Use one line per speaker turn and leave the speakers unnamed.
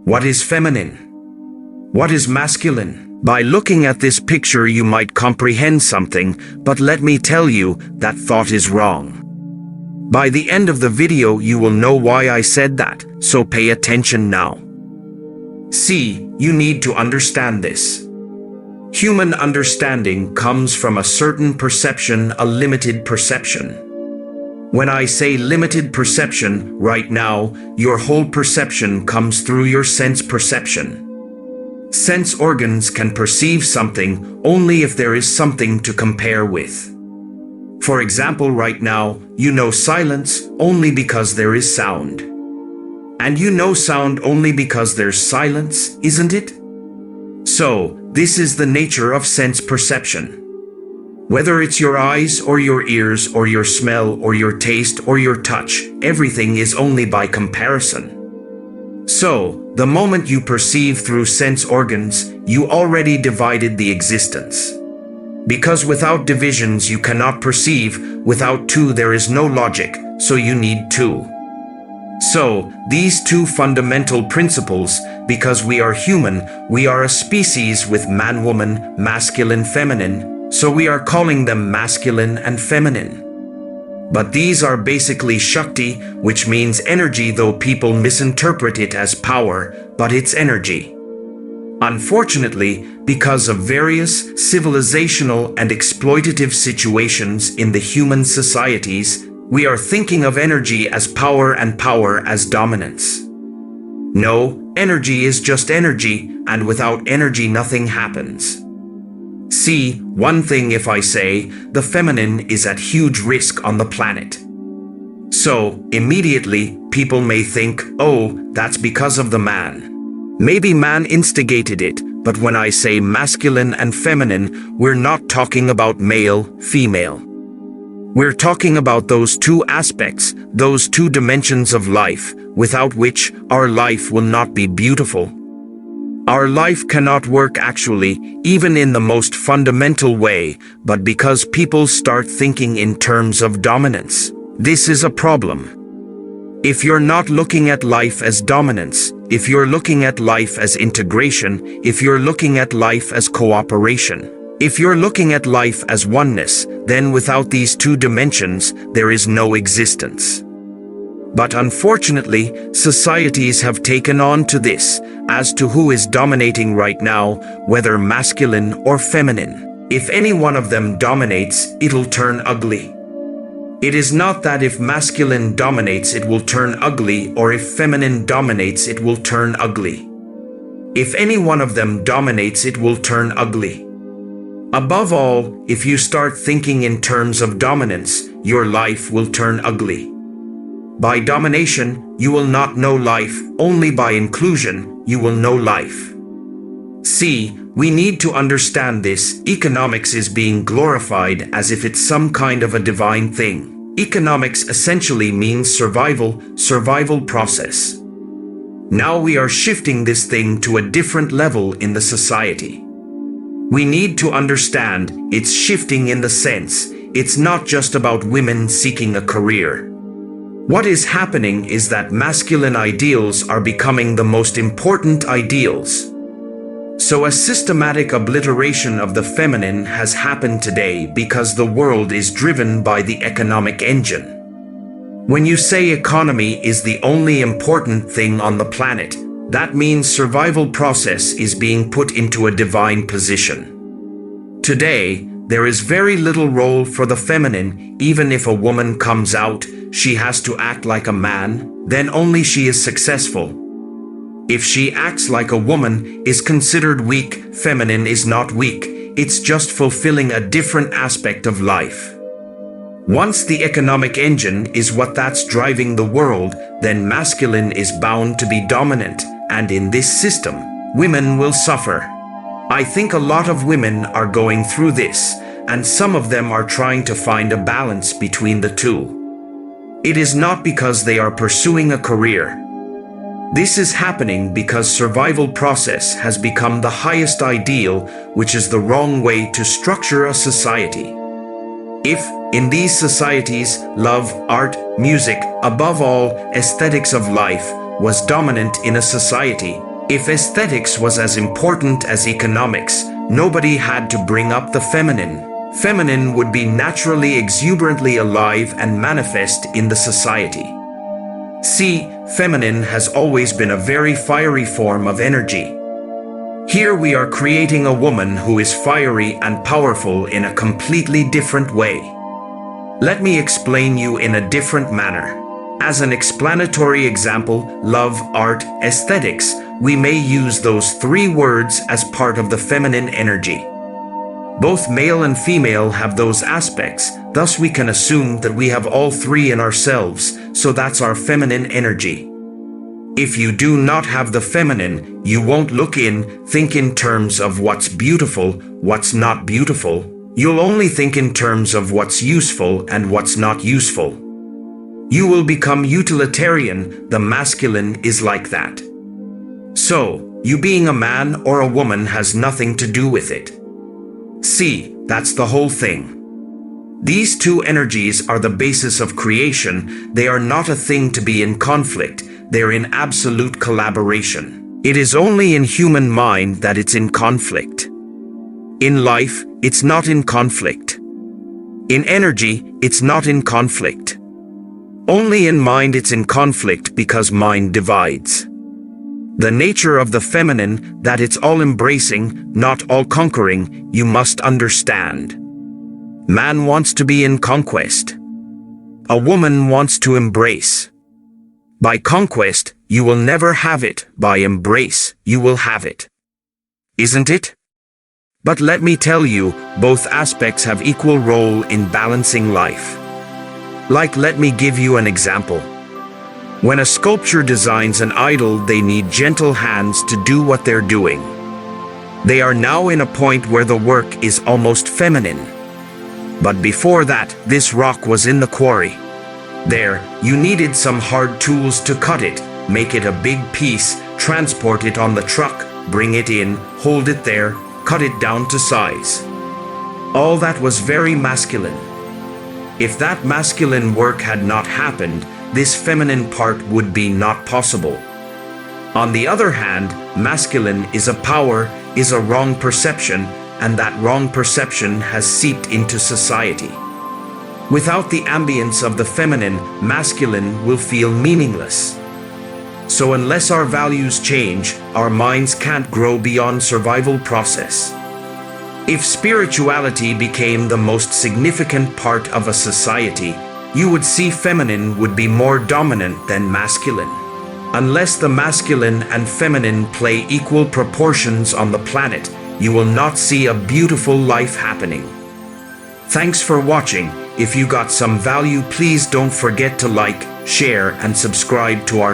What is feminine? What is masculine? By looking at this picture you might comprehend something, but let me tell you, that thought is wrong. By the end of the video you will know why I said that, so pay attention now. See, you need to understand this. Human understanding comes from a certain perception, a limited perception. When I say limited perception, right now, your whole perception comes through your sense perception. Sense organs can perceive something only if there is something to compare with. For example, right now, you know silence only because there is sound. And you know sound only because there's silence, isn't it? So, this is the nature of sense perception. Whether it's your eyes or your ears or your smell or your taste or your touch, everything is only by comparison. So, the moment you perceive through sense organs, you already divided the existence. Because without divisions you cannot perceive, without two there is no logic, so you need two. So, these two fundamental principles, because we are human, we are a species with man-woman, masculine-feminine, so we are calling them masculine and feminine. But these are basically Shakti, which means energy, though people misinterpret it as power, but it's energy. Unfortunately, because of various civilizational and exploitative situations in the human societies, we are thinking of energy as power and power as dominance. No, energy is just energy, and without energy nothing happens. See, one thing if I say, the feminine is at huge risk on the planet. So, immediately, people may think, oh, that's because of the man. Maybe man instigated it, but when I say masculine and feminine, we're not talking about male, female. We're talking about those two aspects, those two dimensions of life, without which our life will not be beautiful. Our life cannot work actually, even in the most fundamental way, but because people start thinking in terms of dominance. This is a problem. If you're not looking at life as dominance, if you're looking at life as integration, if you're looking at life as cooperation, if you're looking at life as oneness, then without these two dimensions, there is no existence. But unfortunately, societies have taken on to this, as to who is dominating right now, whether masculine or feminine. If any one of them dominates, it'll turn ugly. It is not that if masculine dominates it will turn ugly, or if feminine dominates it will turn ugly. If any one of them dominates it will turn ugly. Above all, if you start thinking in terms of dominance, your life will turn ugly. By domination, you will not know life, only by inclusion, you will know life. See, we need to understand this. Economics is being glorified as if it's some kind of a divine thing. Economics essentially means survival process. Now we are shifting this thing to a different level in the society. We need to understand it's shifting in the sense, it's not just about women seeking a career. What is happening is that masculine ideals are becoming the most important ideals. So a systematic obliteration of the feminine has happened today because the world is driven by the economic engine. When you say economy is the only important thing on the planet, that means survival process is being put into a divine position. Today, there is very little role for the feminine. Even if a woman comes out, she has to act like a man, then only she is successful. If she acts like a woman, is considered weak. Feminine is not weak, it's just fulfilling a different aspect of life. Once the economic engine is what that's driving the world, then masculine is bound to be dominant, and in this system, women will suffer. I think a lot of women are going through this, and some of them are trying to find a balance between the two. It is not because they are pursuing a career. This is happening because survival process has become the highest ideal, which is the wrong way to structure a society. If, in these societies, love, art, music, above all, aesthetics of life, was dominant in a society, If aesthetics was as important as economics, nobody had to bring up the feminine. Feminine would be naturally exuberantly alive and manifest in the society. See, feminine has always been a very fiery form of energy. Here we are creating a woman who is fiery and powerful in a completely different way. Let me explain you in a different manner. As an explanatory example, love, art, aesthetics, we may use those three words as part of the feminine energy. Both male and female have those aspects, thus we can assume that we have all three in ourselves, so that's our feminine energy. If you do not have the feminine, you won't think in terms of what's beautiful, what's not beautiful. You'll only think in terms of what's useful and what's not useful. You will become utilitarian. The masculine is like that. So, you being a man or a woman has nothing to do with it. See, that's the whole thing. These two energies are the basis of creation. They are not a thing to be in conflict. They're in absolute collaboration. It is only in human mind that it's in conflict. In life, it's not in conflict. In energy, it's not in conflict. Only in mind it's in conflict because mind divides. The nature of the feminine, that it's all-embracing, not all-conquering, you must understand. Man wants to be in conquest. A woman wants to embrace. By conquest, you will never have it. By embrace, you will have it. Isn't it? But let me tell you, both aspects have equal role in balancing life. Let me give you an example. When a sculptor designs an idol, they need gentle hands to do what they're doing. They are now in a point where the work is almost feminine. But before that, this rock was in the quarry. There, you needed some hard tools to cut it, make it a big piece, transport it on the truck, bring it in, hold it there, cut it down to size. All that was very masculine. If that masculine work had not happened, this feminine part would be not possible. On the other hand, masculine is a power, is a wrong perception, and that wrong perception has seeped into society. Without the ambience of the feminine, masculine will feel meaningless. So unless our values change, our minds can't grow beyond survival process. If spirituality became the most significant part of a society, you would see feminine would be more dominant than masculine. Unless the masculine and feminine play equal proportions on the planet, you will not see a beautiful life happening. Thanks for watching. If you got some value, please don't forget to like, share, and subscribe to our